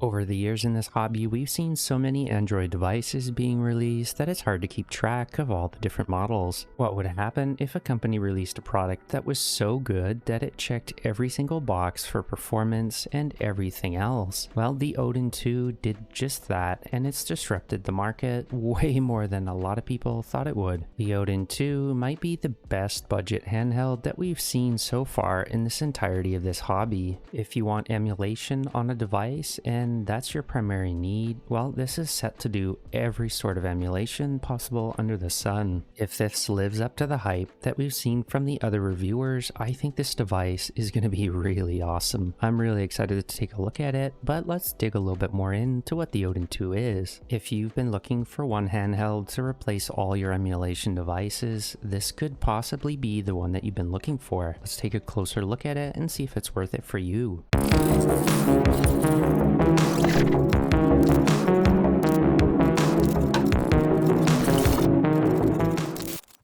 Over the years in this hobby, we've seen so many Android devices being released that it's hard to keep track of all the different models. What would happen if a company released a product that was so good that it checked every single box for performance and everything else? Well, the Odin 2 did just that, and it's disrupted the market way more than a lot of people thought it would. The Odin 2 might be the best budget handheld that we've seen so far in this entirety of this hobby. If you want emulation on a device and that's your primary need, well, this is set to do every sort of emulation possible under the sun. If this lives up to the hype that we've seen from the other reviewers, I think this device is going to be really awesome. I'm really excited to take a look at it, but let's dig a little bit more into what the Odin 2 is. If you've been looking for one handheld to replace all your emulation devices, this could possibly be the one that you've been looking for. Let's take a closer look at it and see if it's worth it for you.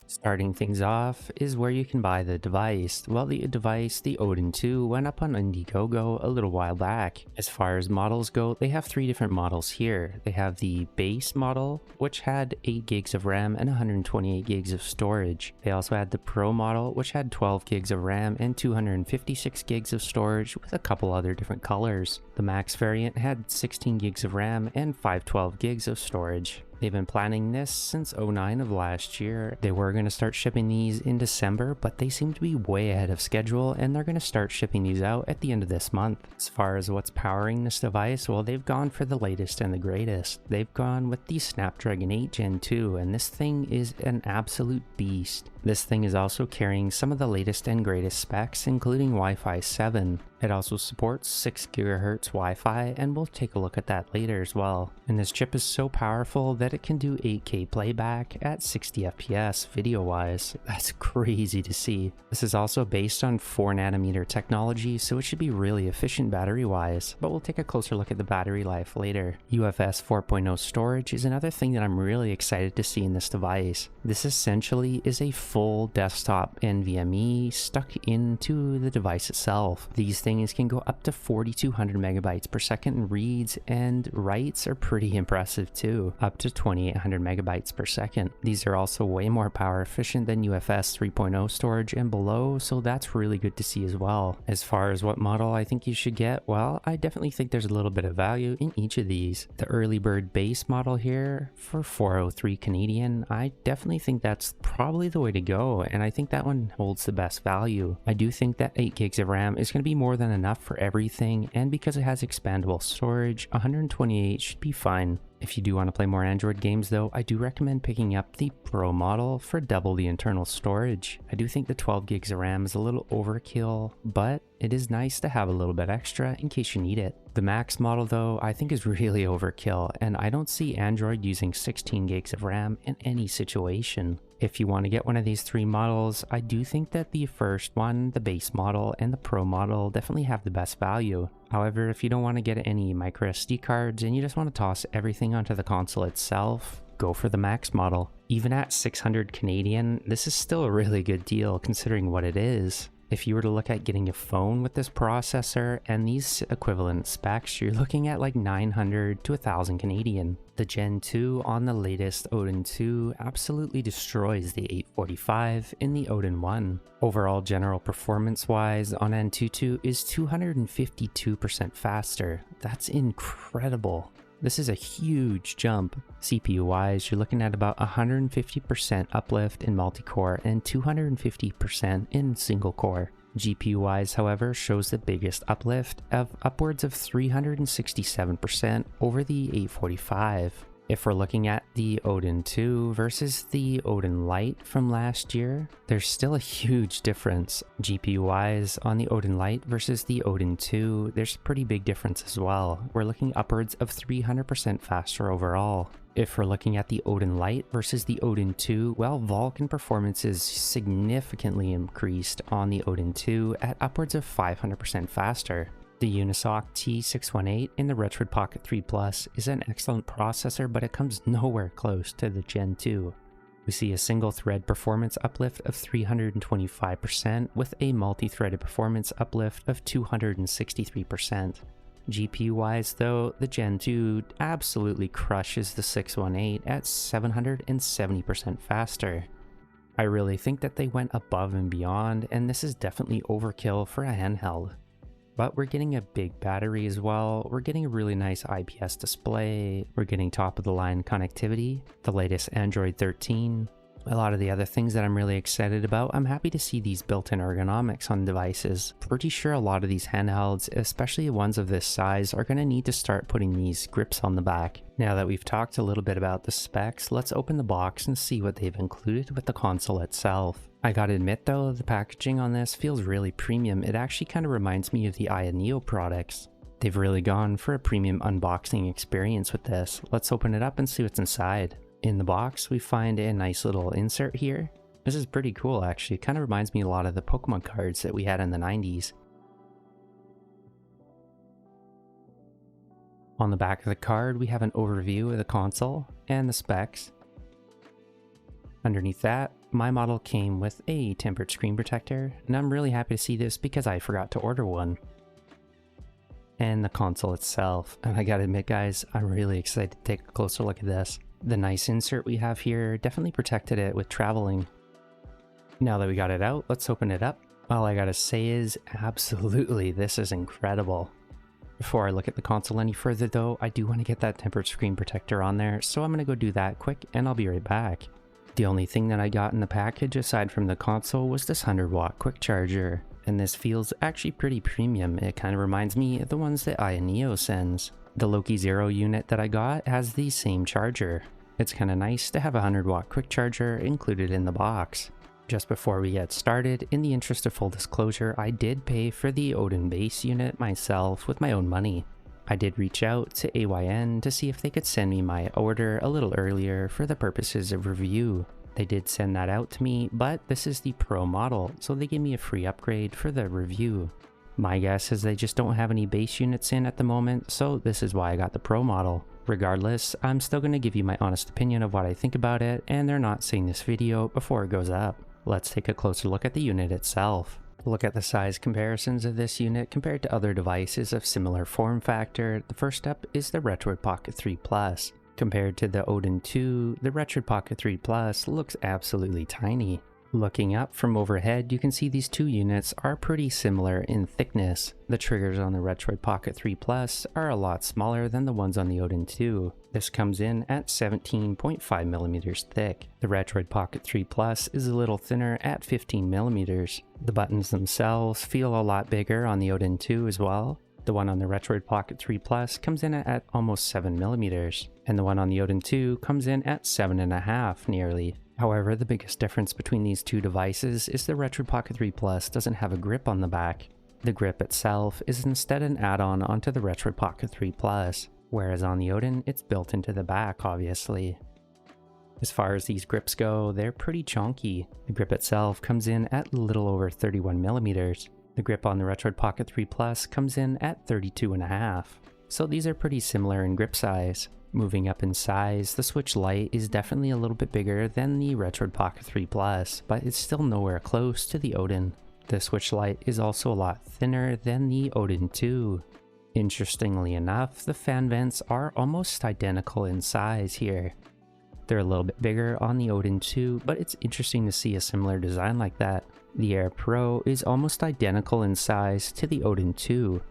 Starting things off is where you can buy the device. Well, the device, the Odin 2, went up on Indiegogo a little while back. As far as models go, they have three different models here. They have the base model, which had 8 gigs of RAM and 128 gigs of storage. They also had the Pro model, which had 12 gigs of RAM and 256 gigs of storage with a couple other different colors. The Max variant had 16 gigs of RAM and 512 gigs of storage. They've been planning this since 09 of last year. They were going to start shipping these in December, but they seem to be way ahead of schedule, and they're going to start shipping these out at the end of this month. As far as what's powering this device, well, they've gone for the latest and the greatest. They've gone with the Snapdragon 8 Gen 2, and this thing is an absolute beast. This thing is also carrying some of the latest and greatest specs, including Wi-Fi 7. It also supports 6 GHz Wi-Fi, and we'll take a look at that later as well. And this chip is so powerful that it can do 8K playback at 60 FPS video-wise. That's crazy to see. This is also based on 4nm technology, so it should be really efficient battery-wise, but we'll take a closer look at the battery life later. UFS 4.0 storage is another thing that I'm really excited to see in this device. This essentially is a full desktop NVMe stuck into the device itself. These things can go up to 4200 megabytes per second in reads, and writes are pretty impressive too, up to 2800 megabytes per second. These are also way more power efficient than UFS 3.0 storage and below, so that's really good to see as well. As far as what model I think you should get, well, I definitely think there's a little bit of value in each of these. The early bird base model here for 403 Canadian, I definitely think that's probably the way to go, and I think that one holds the best value. I do think that 8 gigs of RAM is going to be more than enough for everything, and because it has expandable storage, 128 should be fine. If you do want to play more Android games though, I do recommend picking up the Pro model for double the internal storage. I do think the 12 gigs of RAM is a little overkill, but it is nice to have a little bit extra in case you need it. The Max model though, I think is really overkill, and I don't see Android using 16 gigs of RAM in any situation. If you want to get one of these three models, I do think that the first one, the base model, and the Pro model definitely have the best value. However, if you don't want to get any micro SD cards and you just want to toss everything onto the console itself, go for the Max model. Even at 600 Canadian, this is still a really good deal considering what it is. If you were to look at getting a phone with this processor and these equivalent specs, you're looking at like 900 to 1000 Canadian. The Gen 2 on the latest Odin 2 absolutely destroys the 845 in the Odin 1. Overall general performance wise on Antutu is 252% faster. That's incredible. This is a huge jump. CPU-wise, you're looking at about 150% uplift in multi-core and 250% in single-core. GPU-wise, however, shows the biggest uplift of upwards of 367% over the 845. If we're looking at the Odin 2 versus the Odin Lite from last year, there's still a huge difference. GPU-wise, on the Odin Lite versus the Odin 2, there's a pretty big difference as well. We're looking upwards of 300% faster overall. If we're looking at the Odin Lite versus the Odin 2, well, Vulkan performance is significantly increased on the Odin 2 at upwards of 500% faster. The Unisoc T618 in the Retroid Pocket 3 Plus is an excellent processor, but it comes nowhere close to the Gen 2. We see a single thread performance uplift of 325% with a multi-threaded performance uplift of 263%. GPU wise though, the Gen 2 absolutely crushes the 618 at 770% faster. I really think that they went above and beyond, and this is definitely overkill for a handheld. But we're getting a big battery as well, we're getting a really nice IPS display, we're getting top of the line connectivity, the latest Android 13, a lot of the other things that I'm really excited about. I'm happy to see these built-in ergonomics on devices. Pretty sure a lot of these handhelds, especially ones of this size, are going to need to start putting these grips on the back. Now that we've talked a little bit about the specs, let's open the box and see what they've included with the console itself. I gotta admit though, the packaging on this feels really premium. It actually kind of reminds me of the AYANEO products. They've really gone for a premium unboxing experience with this. Let's open it up and see what's inside. In the box, we find a nice little insert here. This is pretty cool actually. It kind of reminds me a lot of the Pokemon cards that we had in the 90s. On the back of the card, we have an overview of the console and the specs. Underneath that, my model came with a tempered screen protector, and I'm really happy to see this because I forgot to order one. And the console itself, and I gotta admit guys, I'm really excited to take a closer look at this. The nice insert we have here definitely protected it with traveling. Now that we got it out, let's open it up. All I gotta say is, absolutely, this is incredible. Before I look at the console any further though, I do want to get that tempered screen protector on there, so I'm gonna go do that quick and I'll be right back. The only thing that I got in the package aside from the console was this 100-watt quick charger, and this feels actually pretty premium. It kind of reminds me of the ones that AYANEO sends. The Loki Zero unit that I got has the same charger. It's kind of nice to have a 100-watt quick charger included in the box. Just before we get started, in the interest of full disclosure, I did pay for the Odin base unit myself with my own money. I did reach out to AYN to see if they could send me my order a little earlier for the purposes of review. They did send that out to me, but this is the Pro model, so they gave me a free upgrade for the review. My guess is they just don't have any base units in at the moment, so this is why I got the Pro model. Regardless, I'm still going to give you my honest opinion of what I think about it, and they're not seeing this video before it goes up. Let's take a closer look at the unit itself. Look at the size comparisons of this unit compared to other devices of similar form factor. The first up is the Retroid Pocket 3 Plus. Compared to the Odin 2, the Retroid Pocket 3 Plus looks absolutely tiny. Looking up from overhead, you can see these two units are pretty similar in thickness. The triggers on the Retroid Pocket 3 Plus are a lot smaller than the ones on the Odin 2. This comes in at 17.5mm thick. The Retroid Pocket 3 Plus is a little thinner at 15mm. The buttons themselves feel a lot bigger on the Odin 2 as well. The one on the Retroid Pocket 3 Plus comes in at almost 7mm, and the one on the Odin 2 comes in at 7.5 nearly. However, the biggest difference between these two devices is the Retroid Pocket 3 Plus doesn't have a grip on the back. The grip itself is instead an add-on onto the Retroid Pocket 3 Plus, whereas on the Odin, it's built into the back, obviously. As far as these grips go, they're pretty chunky. The grip itself comes in at a little over 31mm. The grip on the Retroid Pocket 3 Plus comes in at 32.5. So these are pretty similar in grip size. Moving up in size, the Switch Lite is definitely a little bit bigger than the Retroid Pocket 3 Plus, but it's still nowhere close to the Odin. The Switch Lite is also a lot thinner than the Odin 2. Interestingly enough, the fan vents are almost identical in size here. They're a little bit bigger on the Odin 2, but it's interesting to see a similar design like that. The Air Pro is almost identical in size to the Odin 2.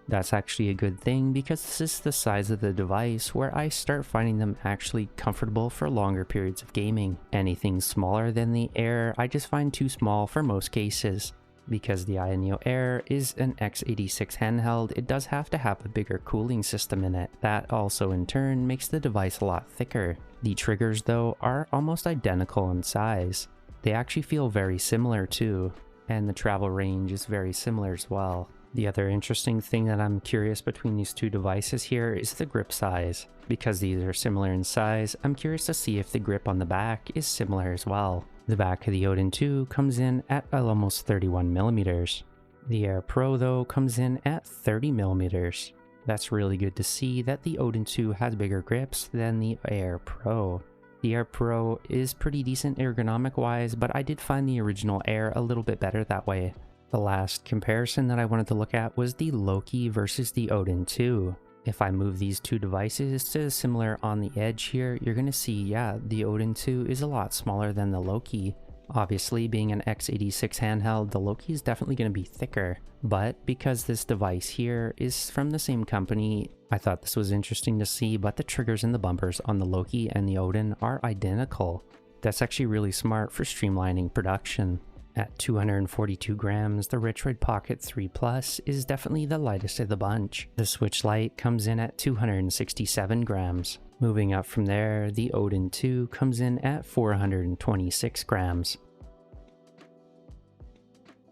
That's actually a good thing because this is the size of the device where I start finding them actually comfortable for longer periods of gaming. Anything smaller than the Air I just find too small for most cases. Because the AYANEO Air is an x86 handheld, it does have to have a bigger cooling system in it. That also in turn makes the device a lot thicker. The triggers though are almost identical in size. They actually feel very similar too, and the travel range is very similar as well. The other interesting thing that I'm curious between these two devices here is the grip size. Because these are similar in size, I'm curious to see if the grip on the back is similar as well. The back of the Odin 2 comes in at almost 31mm. The Air Pro though comes in at 30mm. That's really good to see that the Odin 2 has bigger grips than the Air Pro. The Air Pro is pretty decent ergonomic wise, but I did find the original Air a little bit better that way. The last comparison that I wanted to look at was the Loki versus the Odin 2. If I move these two devices to similar on the edge here, you're going to see, yeah, the Odin 2 is a lot smaller than the Loki. Obviously, being an x86 handheld, the Loki is definitely going to be thicker. But because this device here is from the same company, I thought this was interesting to see, but the triggers and the bumpers on the Loki and the Odin are identical. That's actually really smart for streamlining production. At 242 grams, the Retroid Pocket 3 Plus is definitely the lightest of the bunch. The Switch Lite comes in at 267 grams. Moving up from there, the Odin 2 comes in at 426 grams.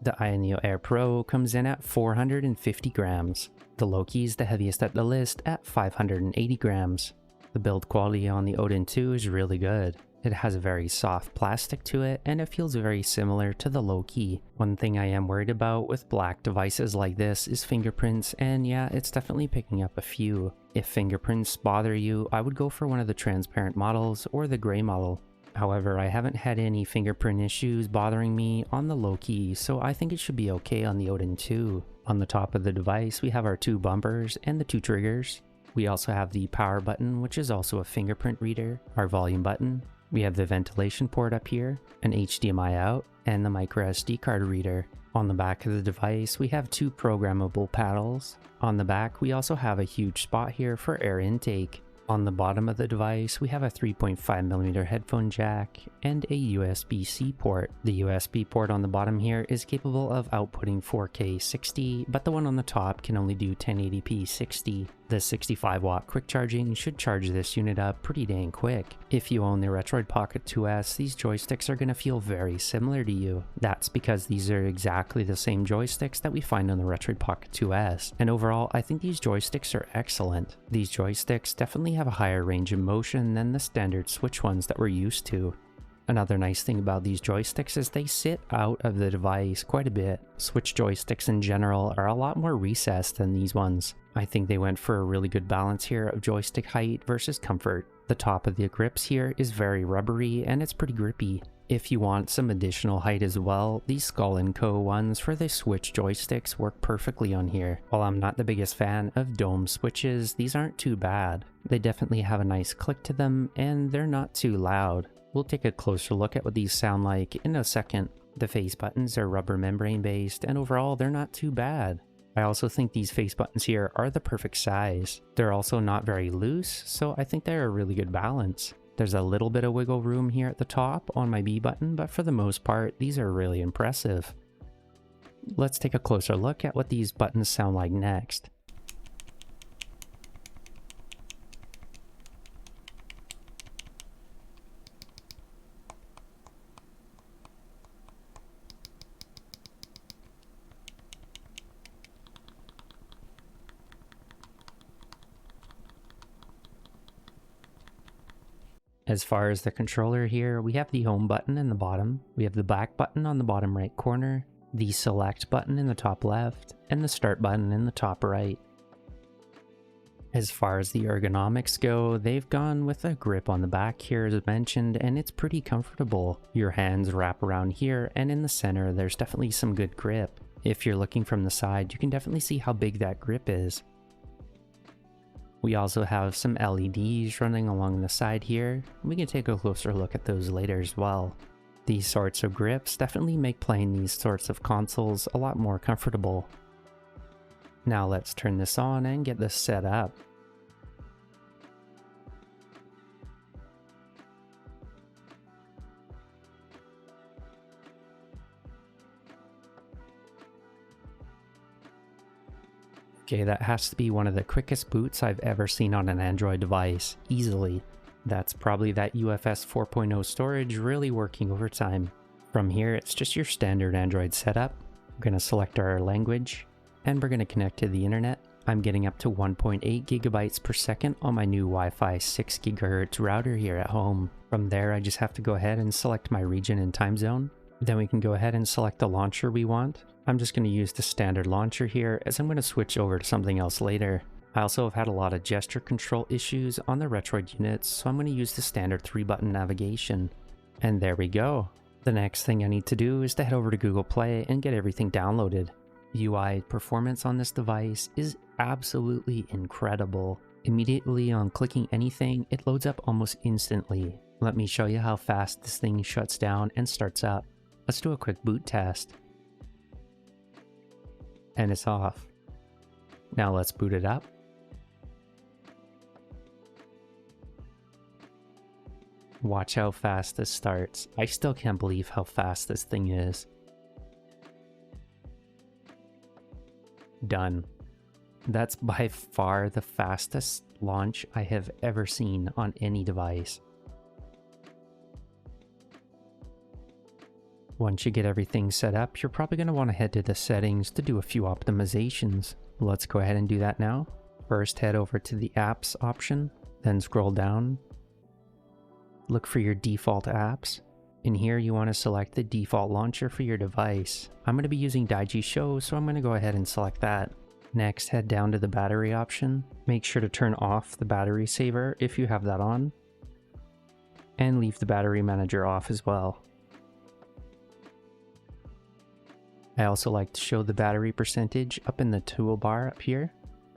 The AYANEO Air Pro comes in at 450 grams. The Loki is the heaviest at the list at 580 grams. The build quality on the Odin 2 is really good. It has a very soft plastic to it, and it feels very similar to the Loki. One thing I am worried about with black devices like this is fingerprints, and yeah, it's definitely picking up a few. If fingerprints bother you, I would go for one of the transparent models or the gray model. However, I haven't had any fingerprint issues bothering me on the Loki, so I think it should be okay on the Odin 2. On the top of the device, we have our two bumpers and the two triggers. We also have the power button, which is also a fingerprint reader, our volume button. We have the ventilation port up here, an HDMI out, and the microSD card reader. On the back of the device, we have two programmable paddles. On the back, we also have a huge spot here for air intake. On the bottom of the device, we have a 3.5mm headphone jack and a USB-C port. The USB port on the bottom here is capable of outputting 4K 60, but the one on the top can only do 1080p 60. The 65-watt quick charging should charge this unit up pretty dang quick. If you own the Retroid Pocket 2S, these joysticks are going to feel very similar to you. That's because these are exactly the same joysticks that we find on the Retroid Pocket 2S. And overall, I think these joysticks are excellent. These joysticks definitely have a higher range of motion than the standard Switch ones that we're used to. Another nice thing about these joysticks is they sit out of the device quite a bit. Switch joysticks in general are a lot more recessed than these ones. I think they went for a really good balance here of joystick height versus comfort. The top of the grips here is very rubbery and it's pretty grippy. If you want some additional height as well, these Skull & Co ones for the Switch joysticks work perfectly on here. While I'm not the biggest fan of dome switches, these aren't too bad. They definitely have a nice click to them and they're not too loud. We'll take a closer look at what these sound like in a second. The face buttons are rubber membrane based and overall they're not too bad. I also think these face buttons here are the perfect size. They're also not very loose, so I think they're a really good balance. There's a little bit of wiggle room here at the top on my B button, but for the most part, these are really impressive. Let's take a closer look at what these buttons sound like next. As far as the controller here, we have the home button in the bottom, we have the back button on the bottom right corner, the select button in the top left, and the start button in the top right. As far as the ergonomics go, they've gone with a grip on the back here as mentioned, and it's pretty comfortable. Your hands wrap around here, and in the center there's definitely some good grip. If you're looking from the side, you can definitely see how big that grip is. We also have some LEDs running along the side here. We can take a closer look at those later as well. These sorts of grips definitely make playing these sorts of consoles a lot more comfortable. Now let's turn this on and get this set up. Okay, that has to be one of the quickest boots I've ever seen on an Android device, easily. That's probably that UFS 4.0 storage really working overtime. From here, it's just your standard Android setup. We're going to select our language, and we're going to connect to the internet. I'm getting up to 1.8 gigabytes per second on my new Wi-Fi 6 GHz router here at home. From there, I just have to go ahead and select my region and time zone. Then we can go ahead and select the launcher we want. I'm just going to use the standard launcher here as I'm going to switch over to something else later. I also have had a lot of gesture control issues on the Retroid units, so I'm going to use the standard 3-button navigation. And there we go. The next thing I need to do is to head over to Google Play and get everything downloaded. UI performance on this device is absolutely incredible. Immediately on clicking anything, it loads up almost instantly. Let me show you how fast this thing shuts down and starts up. Let's do a quick boot test. And it's off. Now let's boot it up. Watch how fast this starts. I still can't believe how fast this thing is. Done. That's by far the fastest launch I have ever seen on any device. Once you get everything set up, you're probably going to want to head to the settings to do a few optimizations. Let's go ahead and do that now. First, head over to the apps option, then scroll down. Look for your default apps. In here, you want to select the default launcher for your device. I'm going to be using Daiji Show, so I'm going to go ahead and select that. Next, head down to the battery option. Make sure to turn off the battery saver if you have that on. And leave the battery manager off as well. I also like to show the battery percentage up in the toolbar up here.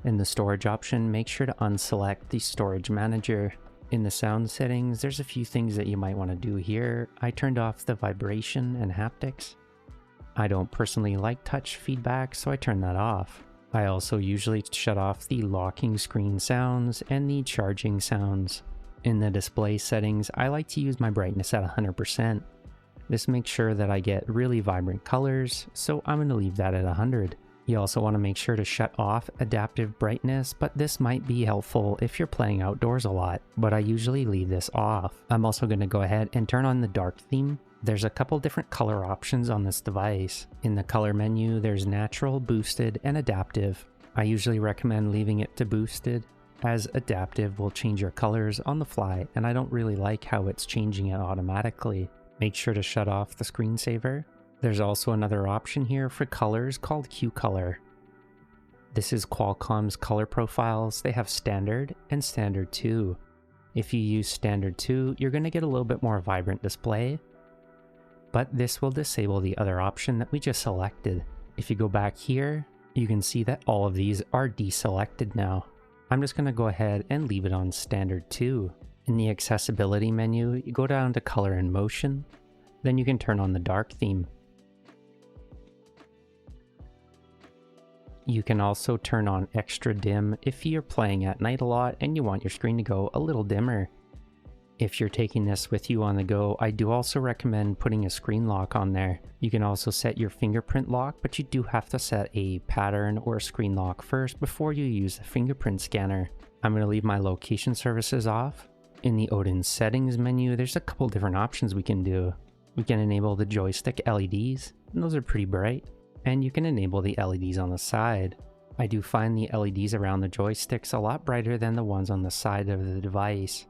In the storage option, make sure to unselect the storage manager. In the sound settings, there's a few things that you might want to do here. I turned off the vibration and haptics. I don't personally like touch feedback, so I turned that off. I also usually shut off the locking screen sounds and the charging sounds. In the display settings, I like to use my brightness at 100%. This makes sure that I get really vibrant colors, so I'm going to leave that at 100. You also want to make sure to shut off adaptive brightness, but this might be helpful if you're playing outdoors a lot, but I usually leave this off. I'm also going to go ahead and turn on the dark theme. There's a couple different color options on this device. In the color menu, there's natural, boosted, and adaptive. I usually recommend leaving it to boosted, as adaptive will change your colors on the fly, and I don't really like how it's changing it automatically. Make sure to shut off the screensaver. There's also another option here for colors called Q Color. This is Qualcomm's color profiles. They have Standard and Standard 2. If you use Standard 2, you're going to get a little bit more vibrant display, but this will disable the other option that we just selected. If you go back here, you can see that all of these are deselected now. I'm just going to go ahead and leave it on Standard 2. In the accessibility menu, you go down to Color and Motion, then you can turn on the dark theme. You can also turn on extra dim if you're playing at night a lot and you want your screen to go a little dimmer. If you're taking this with you on the go, I do also recommend putting a screen lock on there. You can also set your fingerprint lock, but you do have to set a pattern or a screen lock first before you use the fingerprint scanner. I'm going to leave my location services off. In the Odin settings menu, there's a couple different options we can do. We can enable the joystick LEDs, and those are pretty bright. And you can enable the LEDs on the side. I do find the LEDs around the joysticks a lot brighter than the ones on the side of the device.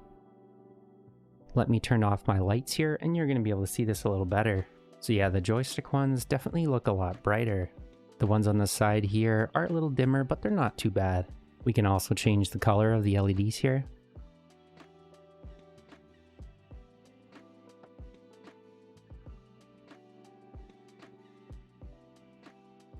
Let me turn off my lights here and you're going to be able to see this a little better. So yeah, the joystick ones definitely look a lot brighter. The ones on the side here are a little dimmer, but they're not too bad. We can also change the color of the LEDs here.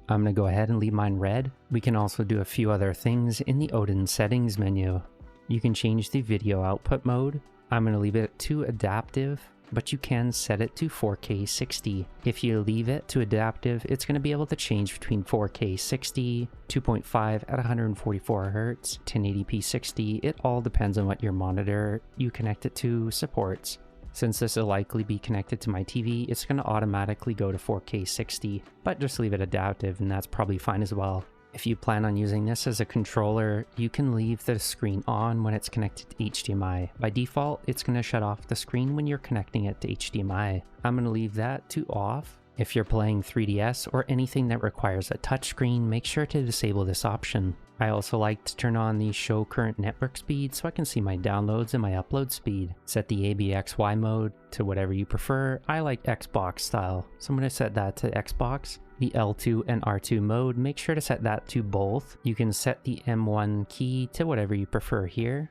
I'm going to go ahead and leave mine red. We can also do a few other things in the Odin settings menu. You can change the video output mode. I'm going to leave it to adaptive, but you can set it to 4K 60. If you leave it to adaptive, it's going to be able to change between 4K 60, 2.5 at 144 Hz, 1080p 60. It all depends on what your monitor you connect it to supports. Since this will likely be connected to my TV, it's going to automatically go to 4K 60, but just leave it adaptive and that's probably fine as well. If you plan on using this as a controller, you can leave the screen on when it's connected to HDMI. By default, it's going to shut off the screen when you're connecting it to HDMI. I'm going to leave that to off. If you're playing 3DS or anything that requires a touchscreen, make sure to disable this option. I also like to turn on the show current network speed so I can see my downloads and my upload speed. Set the ABXY mode to whatever you prefer. I like Xbox style, so I'm going to set that to Xbox. The L2 and R2 mode, make sure to set that to both. You can set the M1 key to whatever you prefer here,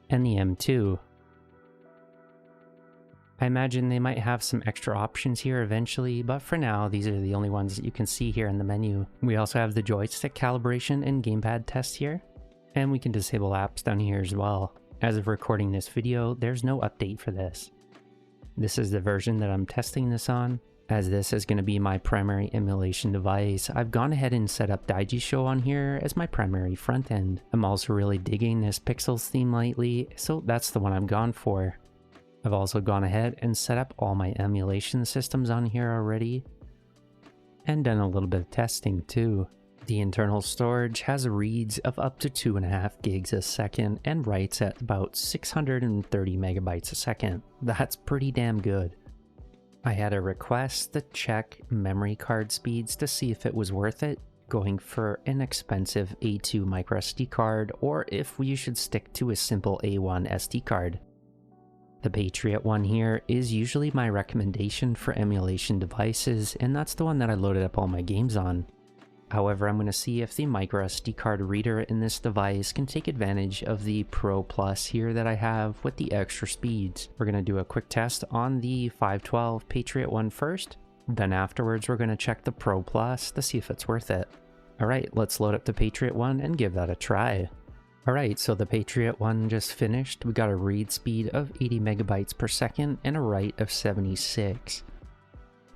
and the M2. I imagine they might have some extra options here eventually, but for now, these are the only ones that you can see here in the menu. We also have the joystick calibration and gamepad test here, and we can disable apps down here as well. As of recording this video, there's no update for this. This is the version that I'm testing this on. As this is going to be my primary emulation device, I've gone ahead and set up Daijisho on here as my primary front end. I'm also really digging this Pixels theme lately, so that's the one I've gone for. I've also gone ahead and set up all my emulation systems on here already, and done a little bit of testing too. The internal storage has reads of up to 2.5 gigs a second and writes at about 630 megabytes a second. That's pretty damn good. I had a request to check memory card speeds to see if it was worth it, going for an expensive A2 microSD card, or if you should stick to a simple A1 SD card. The Patriot one here is usually my recommendation for emulation devices, and that's the one that I loaded up all my games on. However, I'm going to see if the microSD card reader in this device can take advantage of the Pro Plus here that I have with the extra speeds. We're going to do a quick test on the 512 Patriot one first, then afterwards we're going to check the Pro Plus to see if it's worth it. Alright, let's load up the Patriot one and give that a try. Alright, so the Patriot one just finished. We got a read speed of 80 megabytes per second and a write of 76.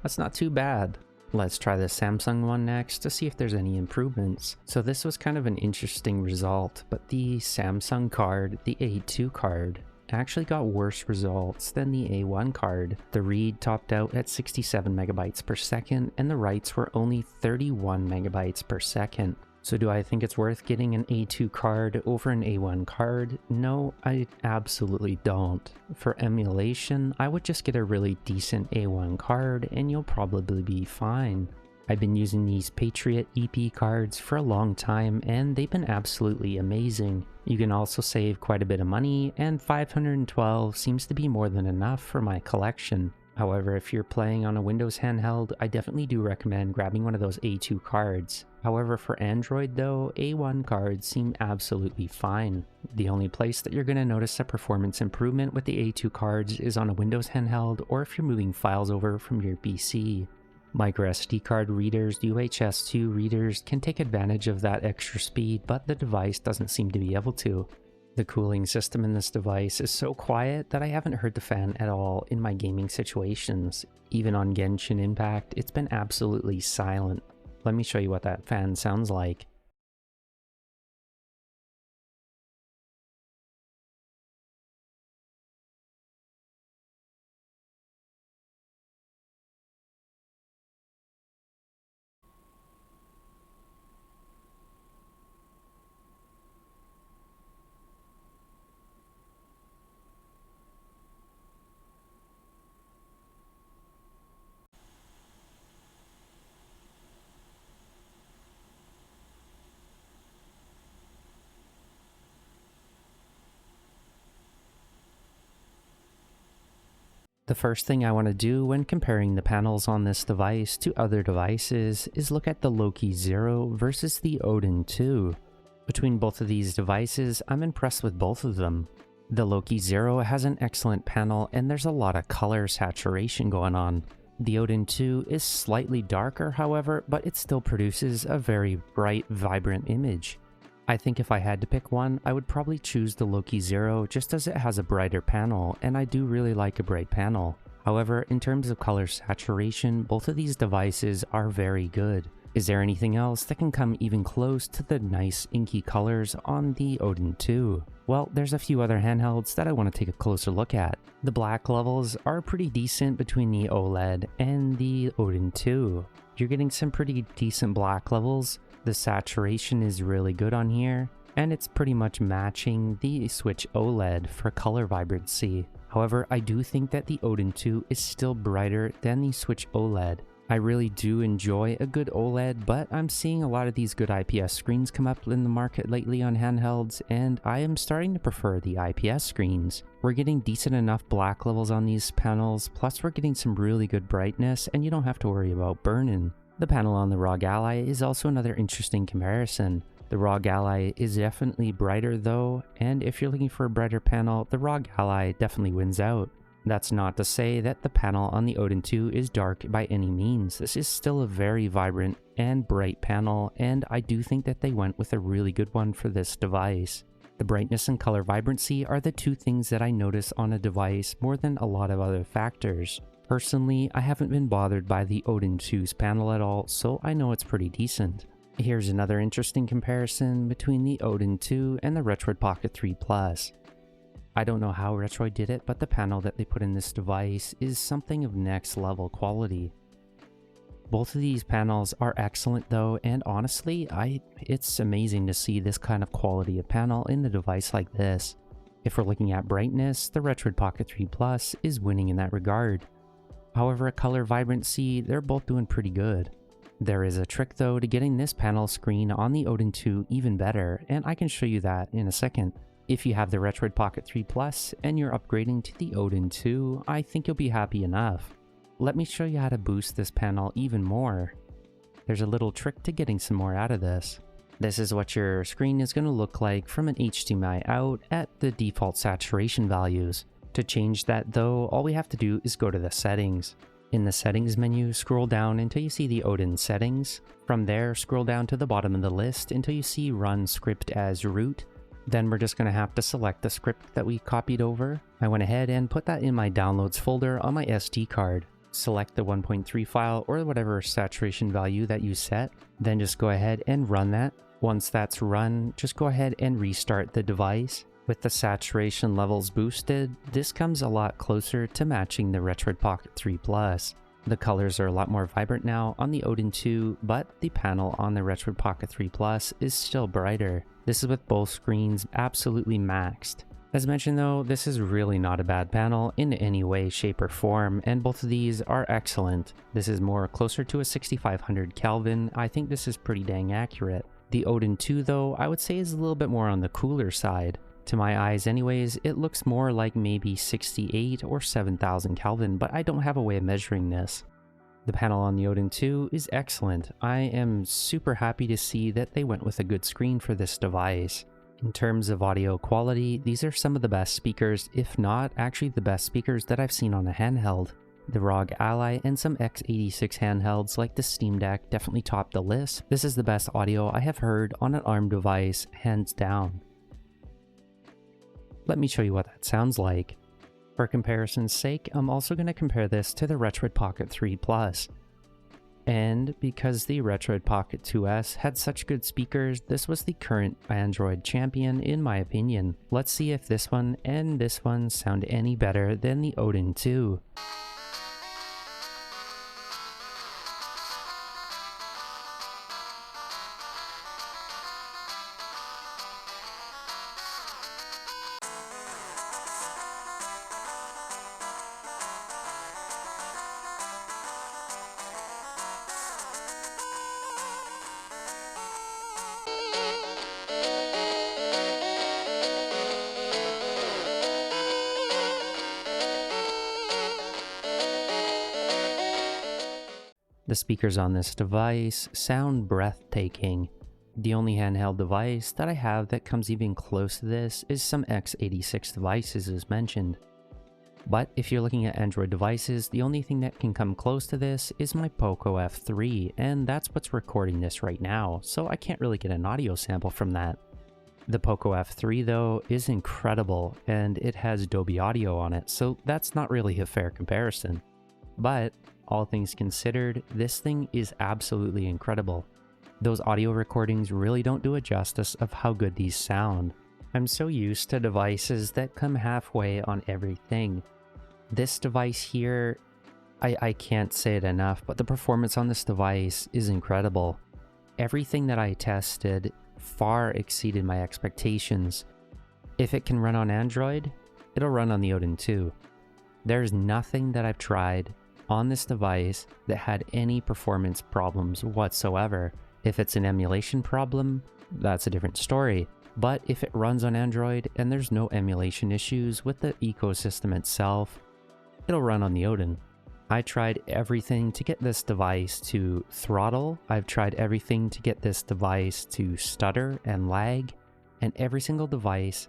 That's not too bad. Let's try the Samsung one next to see if there's any improvements. So this was kind of an interesting result, but the Samsung card, the A2 card, actually got worse results than the A1 card. The read topped out at 67 megabytes per second and the writes were only 31 megabytes per second. So do I think it's worth getting an A2 card over an A1 card? No, I absolutely don't. For emulation, I would just get a really decent A1 card and you'll probably be fine. I've been using these Patriot EP cards for a long time and they've been absolutely amazing. You can also save quite a bit of money, and 512 seems to be more than enough for my collection. However, if you're playing on a Windows handheld, I definitely do recommend grabbing one of those A2 cards. However, for Android though, A1 cards seem absolutely fine. The only place that you're going to notice a performance improvement with the A2 cards is on a Windows handheld or if you're moving files over from your PC. MicroSD card readers, UHS-2 readers can take advantage of that extra speed, but the device doesn't seem to be able to. The cooling system in this device is so quiet that I haven't heard the fan at all in my gaming situations. Even on Genshin Impact, it's been absolutely silent. Let me show you what that fan sounds like. The first thing I want to do when comparing the panels on this device to other devices is look at the Loki 0 versus the Odin 2. Between both of these devices, I'm impressed with both of them. The Loki 0 has an excellent panel and there's a lot of color saturation going on. The Odin 2 is slightly darker, however, but it still produces a very bright, vibrant image. I think if I had to pick one, I would probably choose the Loki 0 just as it has a brighter panel, and I do really like a bright panel. However, in terms of color saturation, both of these devices are very good. Is there anything else that can come even close to the nice inky colors on the Odin 2? Well, there's a few other handhelds that I want to take a closer look at. The black levels are pretty decent between the OLED and the Odin 2. You're getting some pretty decent black levels. The saturation is really good on here, and it's pretty much matching the Switch OLED for color vibrancy. However, I do think that the Odin 2 is still brighter than the Switch OLED. I really do enjoy a good OLED, but I'm seeing a lot of these good IPS screens come up in the market lately on handhelds, and I am starting to prefer the IPS screens. We're getting decent enough black levels on these panels, plus we're getting some really good brightness, and you don't have to worry about burn-in. The panel on the ROG Ally is also another interesting comparison. The ROG Ally is definitely brighter though, and if you're looking for a brighter panel, the ROG Ally definitely wins out. That's not to say that the panel on the Odin 2 is dark by any means. This is still a very vibrant and bright panel, and I do think that they went with a really good one for this device. The brightness and color vibrancy are the two things that I notice on a device more than a lot of other factors. Personally, I haven't been bothered by the Odin 2's panel at all, so I know it's pretty decent. Here's another interesting comparison between the Odin 2 and the Retroid Pocket 3 Plus. I don't know how Retroid did it, but the panel that they put in this device is something of next level quality. Both of these panels are excellent though, and honestly, it's amazing to see this kind of quality of panel in the device like this. If we're looking at brightness, the Retroid Pocket 3 Plus is winning in that regard. However, at color vibrancy, they're both doing pretty good. There is a trick though to getting this panel screen on the Odin 2 even better, and I can show you that in a second. If you have the Retroid Pocket 3 Plus and you're upgrading to the Odin 2, I think you'll be happy enough. Let me show you how to boost this panel even more. There's a little trick to getting some more out of this. This is what your screen is going to look like from an HDMI out at the default saturation values. To change that though, all we have to do is go to the settings. In the settings menu, scroll down until you see the Odin settings. From there, scroll down to the bottom of the list until you see run script as root. Then we're just going to have to select the script that we copied over. I went ahead and put that in my downloads folder on my SD card. Select the 1.3 file or whatever saturation value that you set. Then just go ahead and run that. Once that's run, just go ahead and restart the device. With the saturation levels boosted, this comes a lot closer to matching the Retroid Pocket 3 Plus. The colors are a lot more vibrant now on the Odin 2, but the panel on the Retroid Pocket 3 Plus is still brighter. This is with both screens absolutely maxed. As mentioned though, this is really not a bad panel in any way, shape, or form, and both of these are excellent. This is more closer to a 6500 Kelvin. I think this is pretty dang accurate. The Odin 2 though, I would say is a little bit more on the cooler side. To my eyes anyways, it looks more like maybe 68 or 7000 Kelvin, but I don't have a way of measuring this. The panel on the Odin 2 is excellent. I am super happy to see that they went with a good screen for this device. In terms of audio quality, these are some of the best speakers, if not actually the best speakers that I've seen on a handheld. The ROG Ally and some x86 handhelds like the Steam Deck definitely top the list. This is the best audio I have heard on an ARM device, hands down. Let me show you what that sounds like. For comparison's sake, I'm also going to compare this to the Retroid Pocket 3 Plus. And because the Retroid Pocket 2S had such good speakers, this was the current Android champion in my opinion. Let's see if this one and this one sound any better than the Odin 2. The speakers on this device sound breathtaking. The only handheld device that I have that comes even close to this is some x86 devices as mentioned. But if you're looking at Android devices, the only thing that can come close to this is my Poco F3, and that's what's recording this right now, so I can't really get an audio sample from that. The Poco F3 though is incredible, and it has Dolby Audio on it, so that's not really a fair comparison. But all things considered, this thing is absolutely incredible. Those audio recordings really don't do a justice of how good these sound. I'm so used to devices that come halfway on everything. This device here, I can't say it enough, but the performance on this device is incredible. Everything that I tested far exceeded my expectations. If it can run on Android, it'll run on the Odin 2. There's nothing that I've tried on this device that had any performance problems whatsoever. If it's an emulation problem, that's a different story. But if it runs on Android and there's no emulation issues with the ecosystem itself, it'll run on the Odin. I tried everything to get this device to throttle. I've tried everything to get this device to stutter and lag. And every single device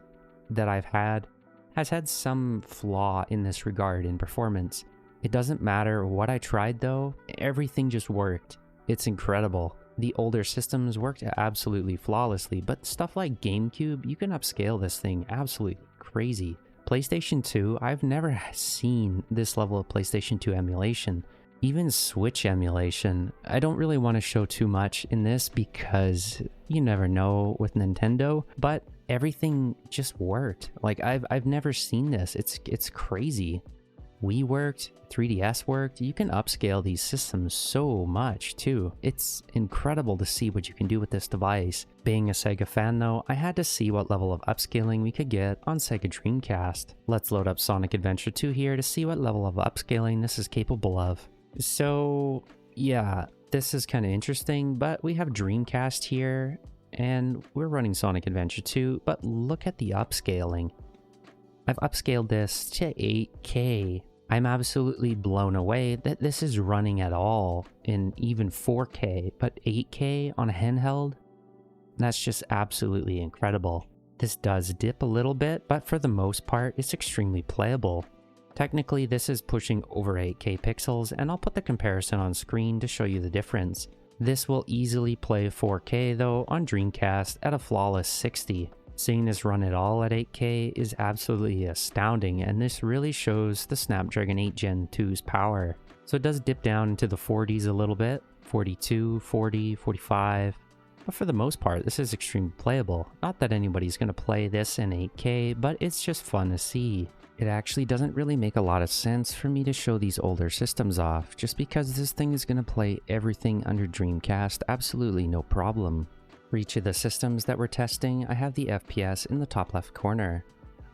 that I've had has had some flaw in this regard in performance. It doesn't matter what I tried though, everything just worked. It's incredible. The older systems worked absolutely flawlessly, but stuff like Gamecube, you can upscale this thing absolutely crazy. PlayStation 2, I've never seen this level of PlayStation 2 emulation. Even Switch emulation. I don't really want to show too much in this because you never know with Nintendo, but everything just worked. Like I've never seen this. It's crazy. Wii worked, 3DS worked. You can upscale these systems so much too. It's incredible to see what you can do with this device. Being a Sega fan though, I had to see what level of upscaling we could get on Sega Dreamcast. Let's load up Sonic Adventure 2 here to see what level of upscaling this is capable of. So yeah, this is kind of interesting, but we have Dreamcast here and we're running Sonic Adventure 2, but look at the upscaling. I've upscaled this to 8K. I'm absolutely blown away that this is running at all in even 4K, but 8K on a handheld? That's just absolutely incredible. This does dip a little bit, but for the most part, it's extremely playable. Technically, this is pushing over 8K pixels, and I'll put the comparison on screen to show you the difference. This will easily play 4K though on Dreamcast at a flawless 60. Seeing this run at all at 8K is absolutely astounding, and this really shows the Snapdragon 8 Gen 2's power. So it does dip down into the 40s a little bit, 42, 40, 45, but for the most part this is extremely playable. Not that anybody's going to play this in 8K, but it's just fun to see. It actually doesn't really make a lot of sense for me to show these older systems off, just because this thing is going to play everything under Dreamcast absolutely no problem. For each of the systems that we're testing, I have the FPS in the top left corner.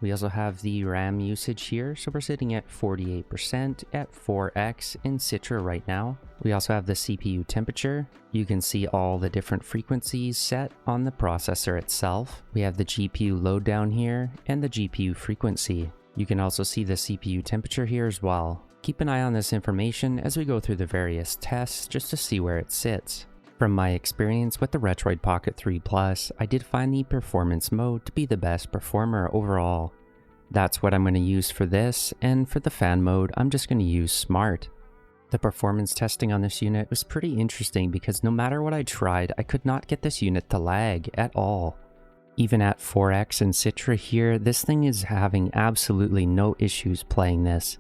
We also have the RAM usage here, so we're sitting at 48% at 4x in Citra right now. We also have the CPU temperature. You can see all the different frequencies set on the processor itself. We have the GPU load down here and the GPU frequency. You can also see the CPU temperature here as well. Keep an eye on this information as we go through the various tests just to see where it sits. From my experience with the Retroid Pocket 3 Plus, I did find the performance mode to be the best performer overall. That's what I'm going to use for this, and for the fan mode, I'm just going to use Smart. The performance testing on this unit was pretty interesting because no matter what I tried, I could not get this unit to lag at all. Even at 4x and Citra here, this thing is having absolutely no issues playing this.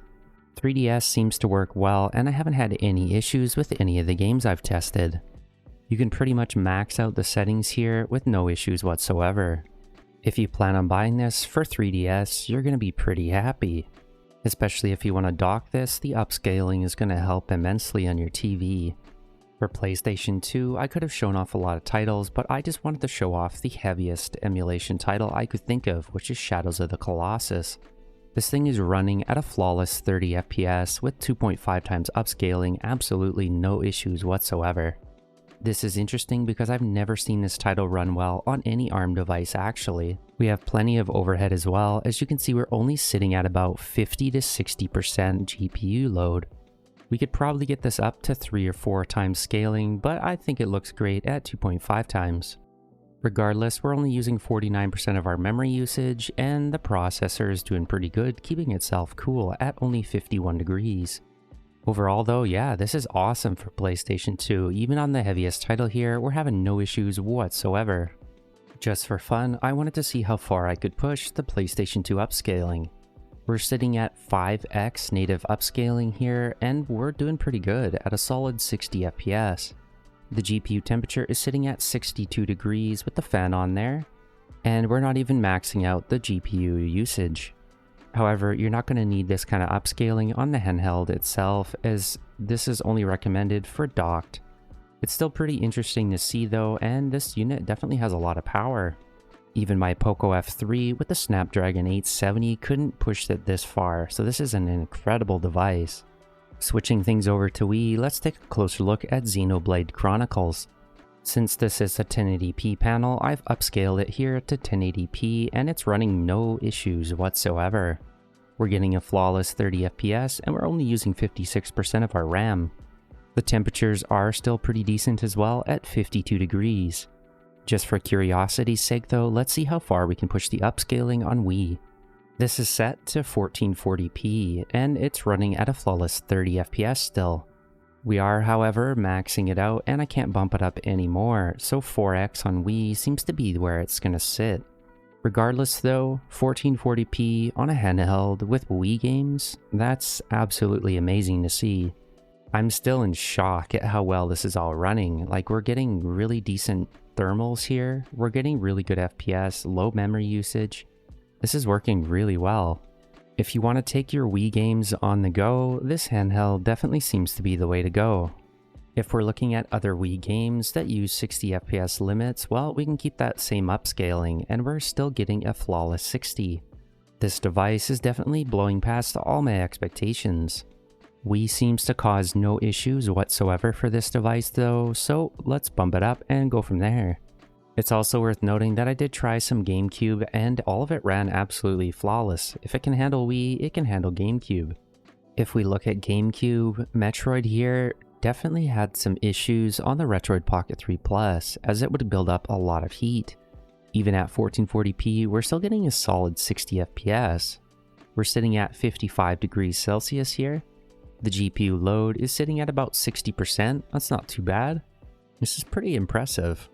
3DS seems to work well, and I haven't had any issues with any of the games I've tested. You can pretty much max out the settings here with no issues whatsoever. If you plan on buying this for 3DS, you're going to be pretty happy. Especially if you want to dock this, the upscaling is going to help immensely on your TV. For PlayStation 2, I could have shown off a lot of titles, but I just wanted to show off the heaviest emulation title I could think of, which is Shadows of the Colossus. This thing is running at a flawless 30 FPS with 2.5 times upscaling, absolutely no issues whatsoever. This is interesting because I've never seen this title run well on any ARM device actually. We have plenty of overhead as well. As you can see, we're only sitting at about 50 to 60% GPU load. We could probably get this up to 3 or 4 times scaling, but I think it looks great at 2.5 times. Regardless, we're only using 49% of our memory usage, and the processor is doing pretty good, keeping itself cool at only 51 degrees. Overall though, yeah, this is awesome for PlayStation 2. Even on the heaviest title here, we're having no issues whatsoever. Just for fun, I wanted to see how far I could push the PlayStation 2 upscaling. We're sitting at 5x native upscaling here, and we're doing pretty good at a solid 60 FPS. The GPU temperature is sitting at 62 degrees with the fan on there, and we're not even maxing out the GPU usage. However, you're not going to need this kind of upscaling on the handheld itself, as this is only recommended for docked. It's still pretty interesting to see though, and this unit definitely has a lot of power. Even my Poco F3 with the Snapdragon 870 couldn't push it this far, so this is an incredible device. Switching things over to Wii, let's take a closer look at Xenoblade Chronicles. Since this is a 1080p panel, I've upscaled it here to 1080p and it's running no issues whatsoever. We're getting a flawless 30 FPS and we're only using 56% of our RAM. The temperatures are still pretty decent as well at 52 degrees. Just for curiosity's sake though, let's see how far we can push the upscaling on Wii. This is set to 1440p, and it's running at a flawless 30 FPS still. We are, however, maxing it out, and I can't bump it up anymore, so 4x on Wii seems to be where it's gonna sit. Regardless though, 1440p on a handheld with Wii games, that's absolutely amazing to see. I'm still in shock at how well this is all running. Like, we're getting really decent thermals here, we're getting really good FPS, low memory usage. This is working really well. If you want to take your Wii games on the go, this handheld definitely seems to be the way to go. If we're looking at other Wii games that use 60 FPS limits, well, we can keep that same upscaling and we're still getting a flawless 60. This device is definitely blowing past all my expectations. Wii seems to cause no issues whatsoever for this device though, so let's bump it up and go from there. It's also worth noting that I did try some Gamecube and all of it ran absolutely flawless. If it can handle Wii, it can handle Gamecube. If we look at Gamecube, Metroid here definitely had some issues on the Retroid Pocket 3 Plus, as it would build up a lot of heat. Even at 1440p, we're still getting a solid 60 FPS. We're sitting at 55 degrees Celsius here. The GPU load is sitting at about 60%, that's not too bad. This is pretty impressive.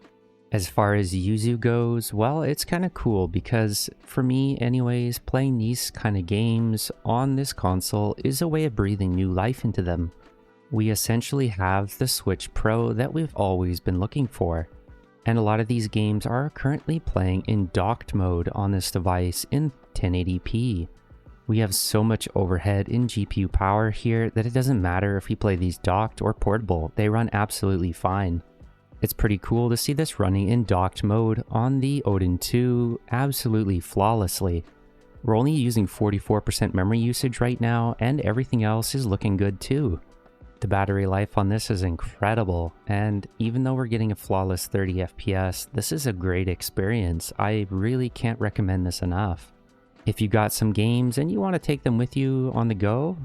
As far as Yuzu goes, well, it's kind of cool because, for me anyways, playing these kind of games on this console is a way of breathing new life into them. We essentially have the Switch Pro that we've always been looking for, and a lot of these games are currently playing in docked mode on this device in 1080p. We have so much overhead in GPU power here that it doesn't matter if we play these docked or portable, they run absolutely fine. It's pretty cool to see this running in docked mode on the Odin 2 absolutely flawlessly. We're only using 44% memory usage right now, and everything else is looking good too. The battery life on this is incredible, and even though we're getting a flawless 30 FPS, this is a great experience. I really can't recommend this enough. If you got some games and you want to take them with you on the go,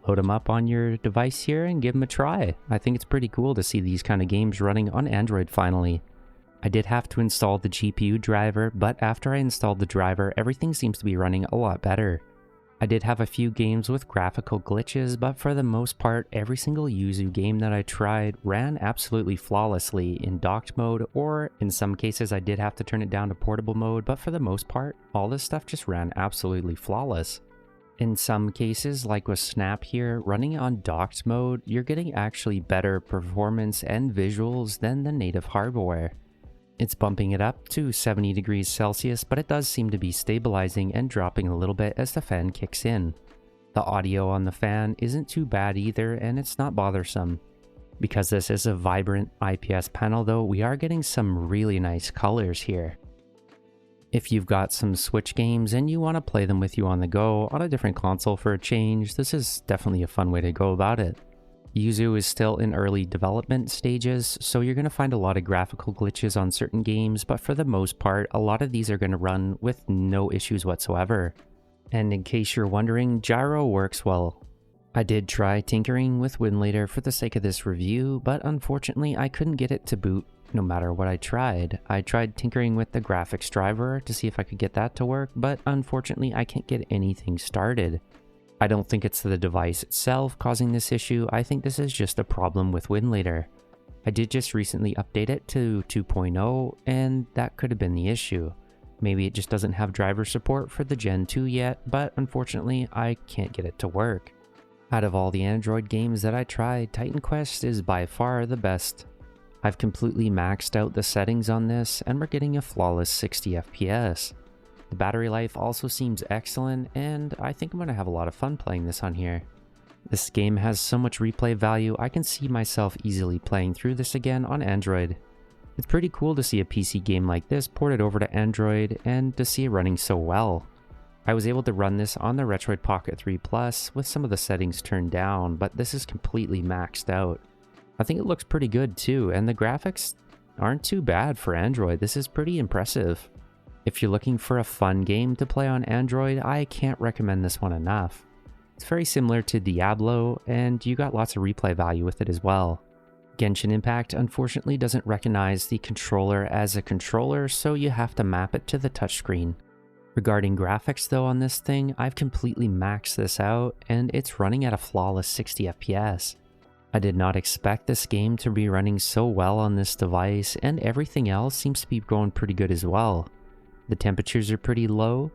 load them up on your device here and give them a try. I think it's pretty cool to see these kind of games running on Android finally. I did have to install the GPU driver, but after I installed the driver, everything seems to be running a lot better. I did have a few games with graphical glitches, but for the most part, every single Yuzu game that I tried ran absolutely flawlessly in docked mode, or in some cases I did have to turn it down to portable mode, but for the most part, all this stuff just ran absolutely flawless. In some cases, like with Snap here, running on docked mode, you're getting actually better performance and visuals than the native hardware. It's bumping it up to 70 degrees Celsius, but it does seem to be stabilizing and dropping a little bit as the fan kicks in. The audio on the fan isn't too bad either, and it's not bothersome. Because this is a vibrant IPS panel though, we are getting some really nice colors here. If you've got some Switch games and you want to play them with you on the go on a different console for a change, this is definitely a fun way to go about it. Yuzu is still in early development stages, so you're going to find a lot of graphical glitches on certain games, but for the most part, a lot of these are going to run with no issues whatsoever. And in case you're wondering, gyro works well. I did try tinkering with Winlator for the sake of this review, but unfortunately I couldn't get it to boot no matter what I tried. I tried tinkering with the graphics driver to see if I could get that to work, but unfortunately I can't get anything started. I don't think it's the device itself causing this issue, I think this is just a problem with Winlator. I did just recently update it to 2.0 and that could have been the issue. Maybe it just doesn't have driver support for the Gen 2 yet, but unfortunately I can't get it to work. Out of all the Android games that I tried, Titan Quest is by far the best. I've completely maxed out the settings on this and we're getting a flawless 60 FPS. The battery life also seems excellent and I think I'm going to have a lot of fun playing this on here. This game has so much replay value, I can see myself easily playing through this again on Android. It's pretty cool to see a PC game like this ported over to Android and to see it running so well. I was able to run this on the Retroid Pocket 3 Plus with some of the settings turned down, but this is completely maxed out. I think it looks pretty good too, and the graphics aren't too bad for Android. This is pretty impressive. If you're looking for a fun game to play on Android, I can't recommend this one enough. It's very similar to Diablo, and you got lots of replay value with it as well. Genshin Impact unfortunately doesn't recognize the controller as a controller, so you have to map it to the touchscreen. Regarding graphics though on this thing, I've completely maxed this out and it's running at a flawless 60 FPS. I did not expect this game to be running so well on this device, and everything else seems to be going pretty good as well. The temperatures are pretty low,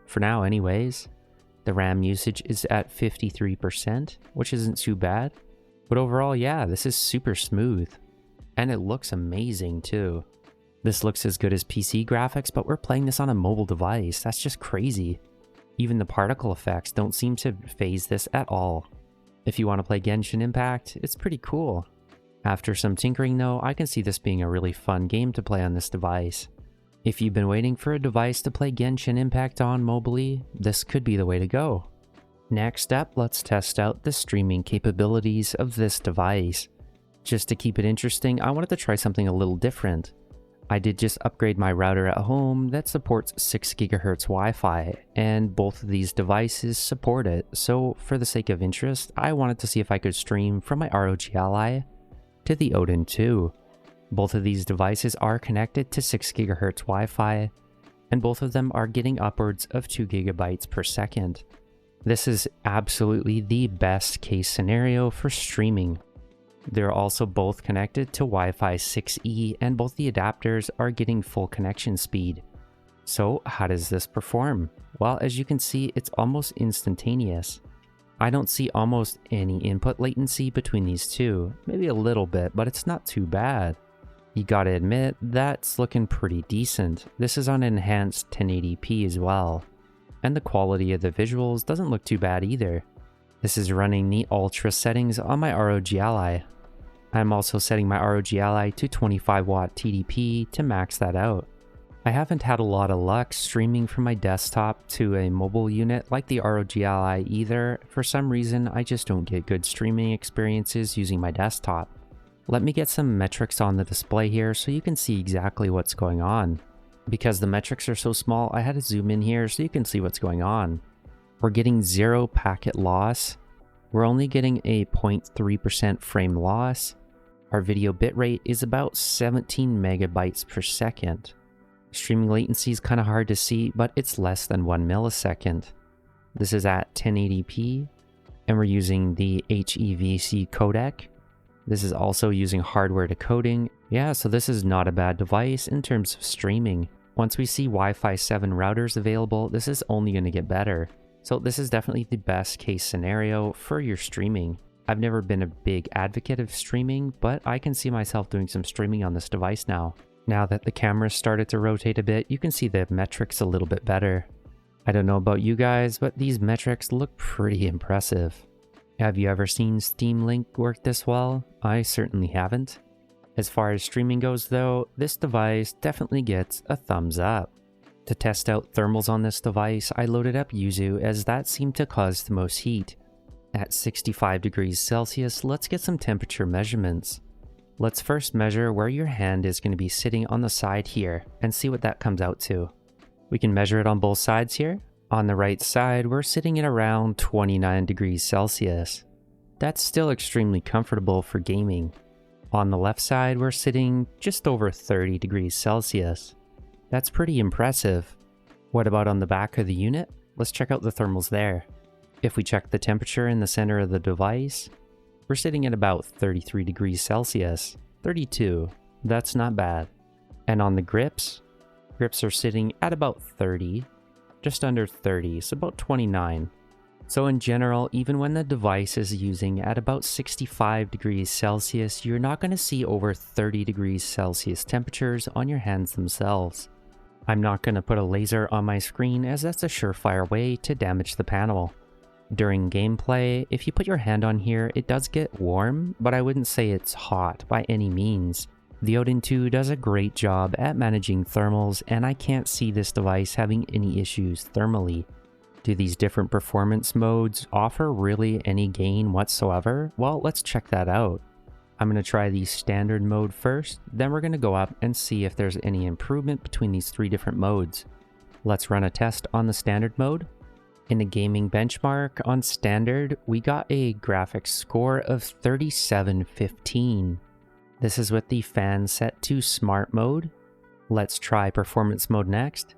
for now anyways. The RAM usage is at 53%, which isn't too bad. But overall, yeah, this is super smooth. And it looks amazing too. This looks as good as PC graphics, but we're playing this on a mobile device. That's just crazy. Even the particle effects don't seem to phase this at all. If you want to play Genshin Impact, it's pretty cool. After some tinkering though, I can see this being a really fun game to play on this device. If you've been waiting for a device to play Genshin Impact on mobily, this could be the way to go. Next up, let's test out the streaming capabilities of this device. Just to keep it interesting, I wanted to try something a little different. I did just upgrade my router at home that supports 6 GHz Wi-Fi, and both of these devices support it, so for the sake of interest, I wanted to see if I could stream from my ROG Ally to the Odin 2. Both of these devices are connected to 6 GHz Wi-Fi, and both of them are getting upwards of 2 GB per second. This is absolutely the best case scenario for streaming. They're also both connected to Wi-Fi 6E, and both the adapters are getting full connection speed. So how does this perform? Well, as you can see, it's almost instantaneous. I don't see almost any input latency between these two, maybe a little bit, but it's not too bad. You gotta admit, that's looking pretty decent. This is on enhanced 1080p as well. And the quality of the visuals doesn't look too bad either. This is running the ultra settings on my ROG Ally. I'm also setting my ROG Ally to 25 watt TDP to max that out. I haven't had a lot of luck streaming from my desktop to a mobile unit like the ROG Ally either. For some reason, I just don't get good streaming experiences using my desktop. Let me get some metrics on the display here so you can see exactly what's going on. Because the metrics are so small, I had to zoom in here so you can see what's going on. We're getting 0 packet loss. We're only getting a 0.3% frame loss. Our video bitrate is about 17 megabytes per second. Streaming latency is kind of hard to see, but it's less than 1 millisecond. This is at 1080p, and we're using the HEVC codec. This is also using hardware decoding. Yeah, so this is not a bad device in terms of streaming. Once we see Wi-Fi 7 routers available, this is only going to get better. So this is definitely the best case scenario for your streaming. I've never been a big advocate of streaming, but I can see myself doing some streaming on this device now. Now that the camera started to rotate a bit, you can see the metrics a little bit better. I don't know about you guys, but these metrics look pretty impressive. Have you ever seen Steam Link work this well? I certainly haven't. As far as streaming goes though, this device definitely gets a thumbs up. To test out thermals on this device, I loaded up Yuzu as that seemed to cause the most heat. At 65 degrees Celsius, let's get some temperature measurements. Let's first measure where your hand is going to be sitting on the side here and see what that comes out to. We can measure it on both sides here. On the right side, we're sitting at around 29 degrees Celsius. That's still extremely comfortable for gaming. On the left side, we're sitting just over 30 degrees Celsius. That's pretty impressive. What about on the back of the unit? Let's check out the thermals there. If we check the temperature in the center of the device, we're sitting at about 33 degrees Celsius. 32. That's not bad. And on the grips are sitting at about 30. Just under 30, so about 29. So in general, even when the device is using at about 65 degrees Celsius, you're not going to see over 30 degrees Celsius temperatures on your hands themselves. I'm not going to put a laser on my screen as that's a surefire way to damage the panel. During gameplay, if you put your hand on here, it does get warm, but I wouldn't say it's hot by any means. The Odin 2 does a great job at managing thermals, and I can't see this device having any issues thermally. Do these different performance modes offer really any gain whatsoever? Well, let's check that out. I'm going to try the standard mode first, then we're going to go up and see if there's any improvement between these 3 different modes. Let's run a test on the standard mode. In the gaming benchmark on standard, we got a graphics score of 3715. This is with the fan set to smart mode. Let's try performance mode next.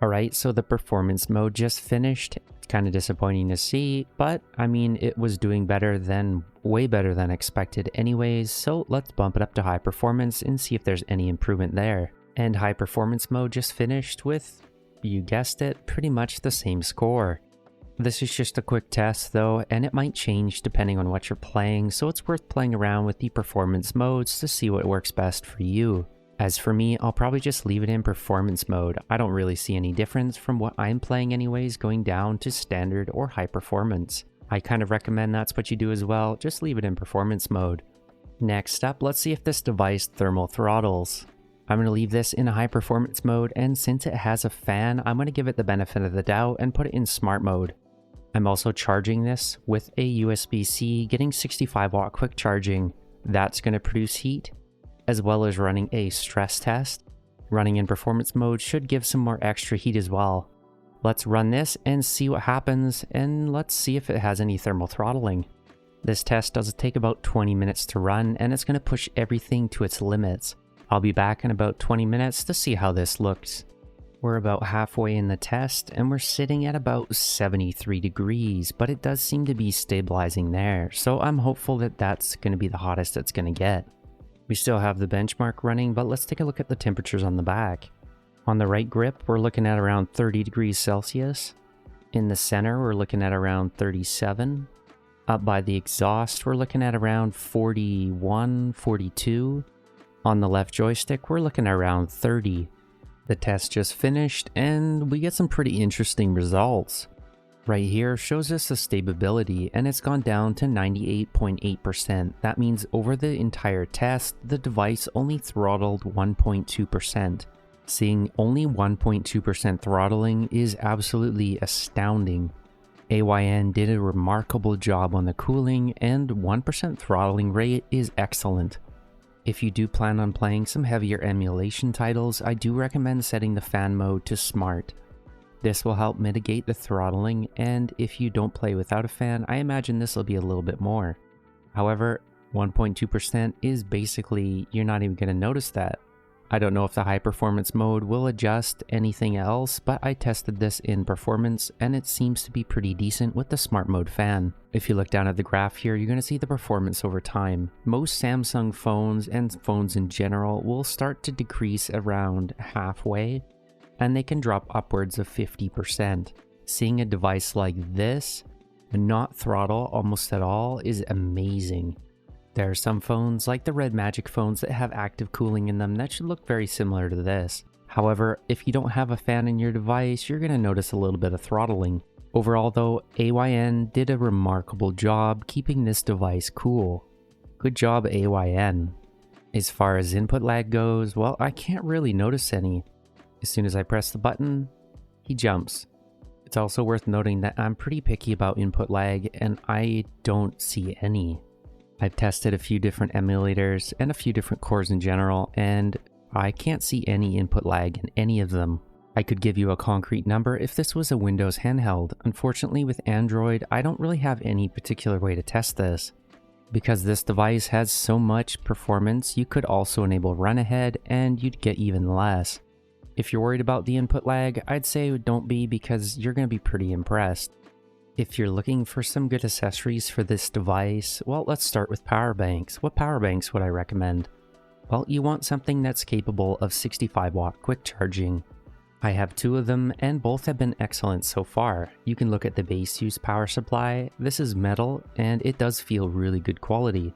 Alright, so the performance mode just finished. It's kind of disappointing to see, but I mean, it was doing way better than expected anyways, so let's bump it up to high performance and see if there's any improvement there. And high performance mode just finished with, you guessed it, pretty much the same score. This is just a quick test though, and it might change depending on what you're playing, so it's worth playing around with the performance modes to see what works best for you. As for me, I'll probably just leave it in performance mode. I don't really see any difference from what I'm playing anyways going down to standard or high performance. I kind of recommend that's what you do as well, just leave it in performance mode. Next up, let's see if this device thermal throttles. I'm going to leave this in a high performance mode, and since it has a fan, I'm going to give it the benefit of the doubt and put it in smart mode. I'm also charging this with a USB-C, getting 65 watt quick charging. That's going to produce heat, as well as running a stress test. Running in performance mode should give some more extra heat as well. Let's run this and see what happens, and let's see if it has any thermal throttling. This test does take about 20 minutes to run, and it's going to push everything to its limits. I'll be back in about 20 minutes to see how this looks. We're about halfway in the test, and we're sitting at about 73 degrees, but it does seem to be stabilizing there, so I'm hopeful that that's going to be the hottest it's going to get. We still have the benchmark running, but let's take a look at the temperatures on the back. On the right grip, we're looking at around 30 degrees Celsius. In the center, we're looking at around 37. Up by the exhaust, we're looking at around 41, 42. On the left joystick, we're looking at around 30. The test just finished, and we get some pretty interesting results. Right here shows us the stability, and it's gone down to 98.8%. That means over the entire test, the device only throttled 1.2%. Seeing only 1.2% throttling is absolutely astounding. AYN did a remarkable job on the cooling, and 1% throttling rate is excellent. If you do plan on playing some heavier emulation titles, I do recommend setting the fan mode to smart. This will help mitigate the throttling, and if you don't play without a fan, I imagine this will be a little bit more. However, 1.2% is basically, you're not even going to notice that. I don't know if the high performance mode will adjust anything else, but I tested this in performance and it seems to be pretty decent with the smart mode fan. If you look down at the graph here, you're going to see the performance over time. Most Samsung phones and phones in general will start to decrease around halfway, and they can drop upwards of 50%. Seeing a device like this not throttle almost at all is amazing. There are some phones, like the Red Magic phones, that have active cooling in them that should look very similar to this. However, if you don't have a fan in your device, you're going to notice a little bit of throttling. Overall though, AYN did a remarkable job keeping this device cool. Good job, AYN. As far as input lag goes, well, I can't really notice any. As soon as I press the button, he jumps. It's also worth noting that I'm pretty picky about input lag, and I don't see any. I've tested a few different emulators and a few different cores in general, and I can't see any input lag in any of them. I could give you a concrete number if this was a Windows handheld. Unfortunately, with Android, I don't really have any particular way to test this. Because this device has so much performance, you could also enable run ahead and you'd get even less. If you're worried about the input lag, I'd say don't be, because you're going to be pretty impressed. If you're looking for some good accessories for this device, well, let's start with power banks. What power banks would I recommend? Well, you want something that's capable of 65 watt quick charging. I have two of them, and both have been excellent so far. You can look at the base use power supply. This is metal, and it does feel really good quality.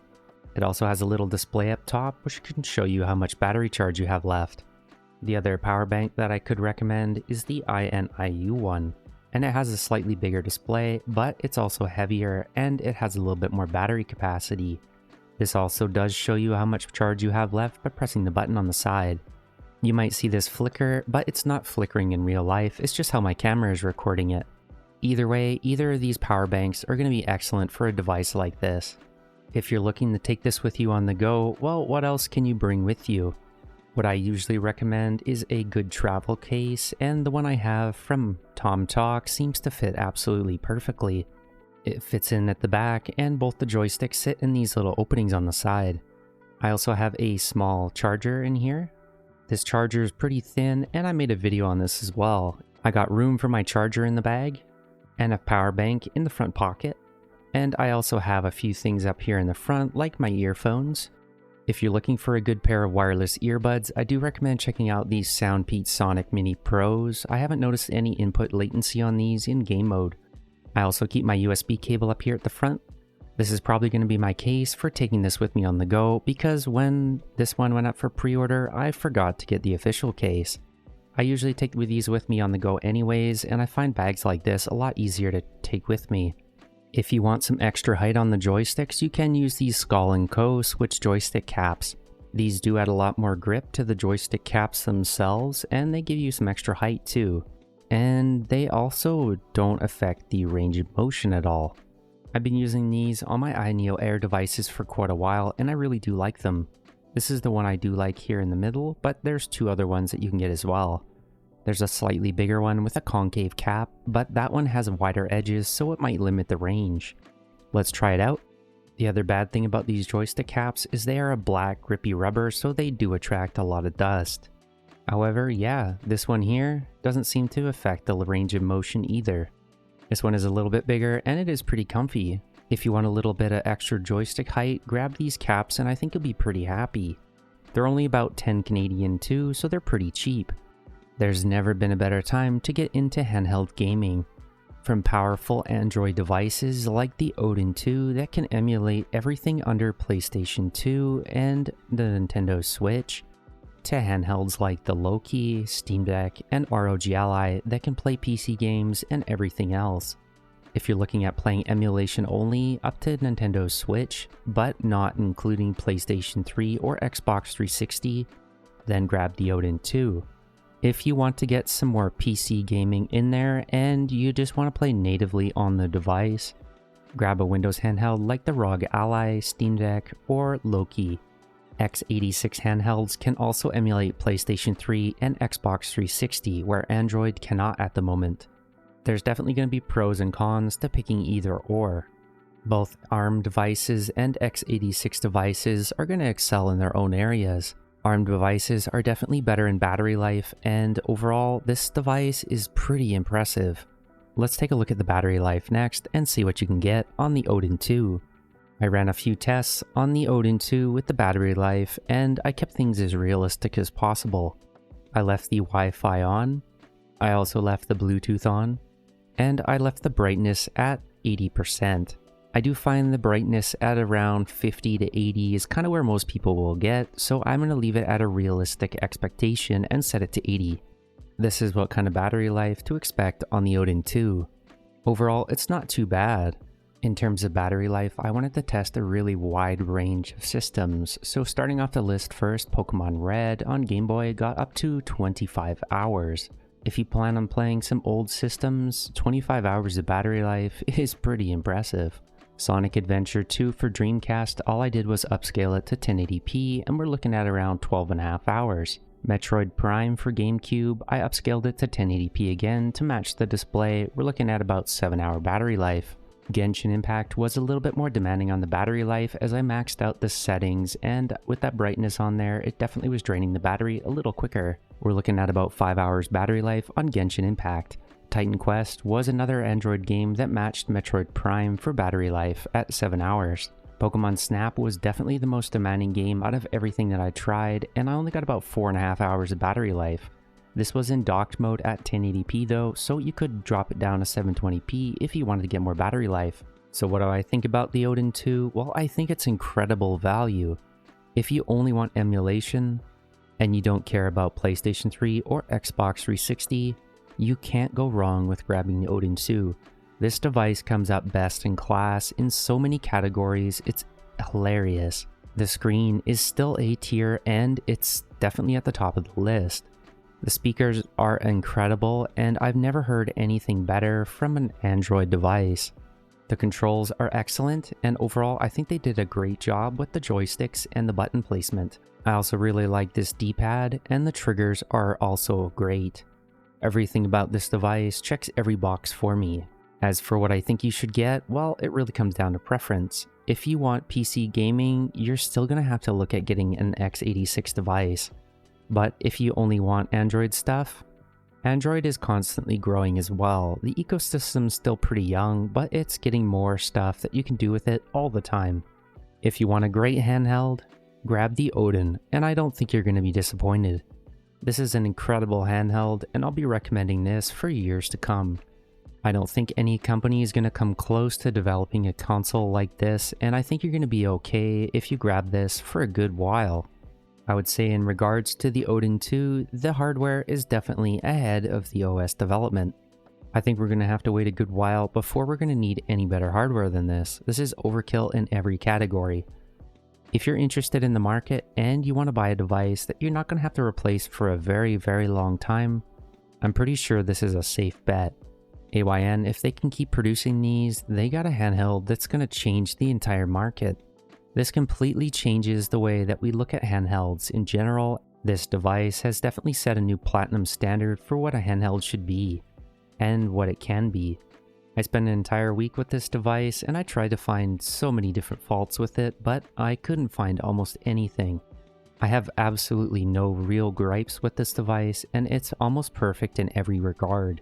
It also has a little display up top, which can show you how much battery charge you have left. The other power bank that I could recommend is the AYANEO one. And it has a slightly bigger display, but it's also heavier and it has a little bit more battery capacity. This also does show you how much charge you have left by pressing the button on the side. You might see this flicker, but it's not flickering in real life, it's just how my camera is recording it. Either way, either of these power banks are going to be excellent for a device like this. If you're looking to take this with you on the go, well, what else can you bring with you? What I usually recommend is a good travel case, and the one I have from Tomtoc seems to fit absolutely perfectly. It fits in at the back, and both the joysticks sit in these little openings on the side. I also have a small charger in here. This charger is pretty thin, and I made a video on this as well. I got room for my charger in the bag, and a power bank in the front pocket, and I also have a few things up here in the front like my earphones. If you're looking for a good pair of wireless earbuds, I do recommend checking out these Soundpeat Sonic Mini Pros. I haven't noticed any input latency on these in game mode. I also keep my USB cable up here at the front. This is probably going to be my case for taking this with me on the go, because when this one went up for pre-order, I forgot to get the official case. I usually take these with me on the go anyways, and I find bags like this a lot easier to take with me. If you want some extra height on the joysticks, you can use these Skull & Co. switch joystick caps. These do add a lot more grip to the joystick caps themselves, and they give you some extra height too. And they also don't affect the range of motion at all. I've been using these on my AYANEO Air devices for quite a while, and I really do like them. This is the one I do like here in the middle, but there's two other ones that you can get as well. There's a slightly bigger one with a concave cap, but that one has wider edges, so it might limit the range. Let's try it out. The other bad thing about these joystick caps is they are a black grippy rubber, so they do attract a lot of dust. However, yeah, this one here doesn't seem to affect the range of motion either. This one is a little bit bigger and it is pretty comfy. If you want a little bit of extra joystick height, grab these caps and I think you'll be pretty happy. They're only about 10 Canadian too, so they're pretty cheap. There's never been a better time to get into handheld gaming. From powerful Android devices like the Odin 2 that can emulate everything under PlayStation 2 and the Nintendo Switch, to handhelds like the Loki, Steam Deck, and ROG Ally that can play PC games and everything else. If you're looking at playing emulation only, up to Nintendo Switch, but not including PlayStation 3 or Xbox 360, then grab the Odin 2. If you want to get some more PC gaming in there and you just want to play natively on the device, grab a Windows handheld like the ROG Ally, Steam Deck, or Loki. x86 handhelds can also emulate PlayStation 3 and Xbox 360, where Android cannot at the moment. There's definitely going to be pros and cons to picking either or. Both ARM devices and x86 devices are going to excel in their own areas. ARM devices are definitely better in battery life, and overall, this device is pretty impressive. Let's take a look at the battery life next and see what you can get on the Odin 2. I ran a few tests on the Odin 2 with the battery life, and I kept things as realistic as possible. I left the Wi-Fi on, I also left the Bluetooth on, and I left the brightness at 80%. I do find the brightness at around 50 to 80 is kind of where most people will get, so I'm going to leave it at a realistic expectation and set it to 80. This is what kind of battery life to expect on the Odin 2. Overall, it's not too bad. In terms of battery life, I wanted to test a really wide range of systems, so starting off the list first, Pokemon Red on Game Boy got up to 25 hours. If you plan on playing some old systems, 25 hours of battery life is pretty impressive. Sonic Adventure 2 for Dreamcast, all I did was upscale it to 1080p and we're looking at around 12.5 hours. Metroid Prime for Gamecube, I upscaled it to 1080p again to match the display, we're looking at about 7-hour battery life. Genshin Impact was a little bit more demanding on the battery life as I maxed out the settings, and with that brightness on there, it definitely was draining the battery a little quicker. We're looking at about 5 hours battery life on Genshin Impact. Titan Quest was another Android game that matched Metroid Prime for battery life at 7 hours. Pokemon Snap was definitely the most demanding game out of everything that I tried, and I only got about 4.5 hours of battery life. This was in docked mode at 1080p though, so you could drop it down to 720p if you wanted to get more battery life. So what do I think about the Odin 2? Well, I think it's incredible value. If you only want emulation, and you don't care about PlayStation 3 or Xbox 360, you can't go wrong with grabbing the Odin 2. This device comes out best in class in so many categories, it's hilarious. The screen is still A tier and it's definitely at the top of the list. The speakers are incredible and I've never heard anything better from an Android device. The controls are excellent and overall I think they did a great job with the joysticks and the button placement. I also really like this D-pad and the triggers are also great. Everything about this device checks every box for me. As for what I think you should get, well, it really comes down to preference. If you want PC gaming, you're still going to have to look at getting an x86 device. But if you only want Android stuff, Android is constantly growing as well. The ecosystem's still pretty young, but it's getting more stuff that you can do with it all the time. If you want a great handheld, grab the Odin, and I don't think you're going to be disappointed. This is an incredible handheld, and I'll be recommending this for years to come. I don't think any company is going to come close to developing a console like this, and I think you're going to be okay if you grab this for a good while. I would say in regards to the Odin 2, the hardware is definitely ahead of the OS development. I think we're going to have to wait a good while before we're going to need any better hardware than this. This is overkill in every category. If you're interested in the market and you want to buy a device that you're not going to have to replace for a very, very long time, I'm pretty sure this is a safe bet. AYN, if they can keep producing these, they got a handheld that's going to change the entire market. This completely changes the way that we look at handhelds in general. This device has definitely set a new platinum standard for what a handheld should be, and what it can be. I spent an entire week with this device and I tried to find so many different faults with it, but I couldn't find almost anything. I have absolutely no real gripes with this device, and it's almost perfect in every regard.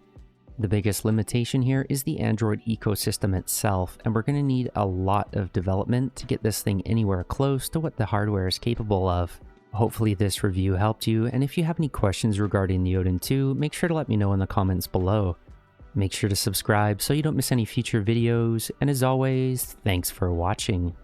The biggest limitation here is the Android ecosystem itself, and we're going to need a lot of development to get this thing anywhere close to what the hardware is capable of. Hopefully this review helped you, and if you have any questions regarding the Odin 2, make sure to let me know in the comments below. Make sure to subscribe so you don't miss any future videos, and as always, thanks for watching.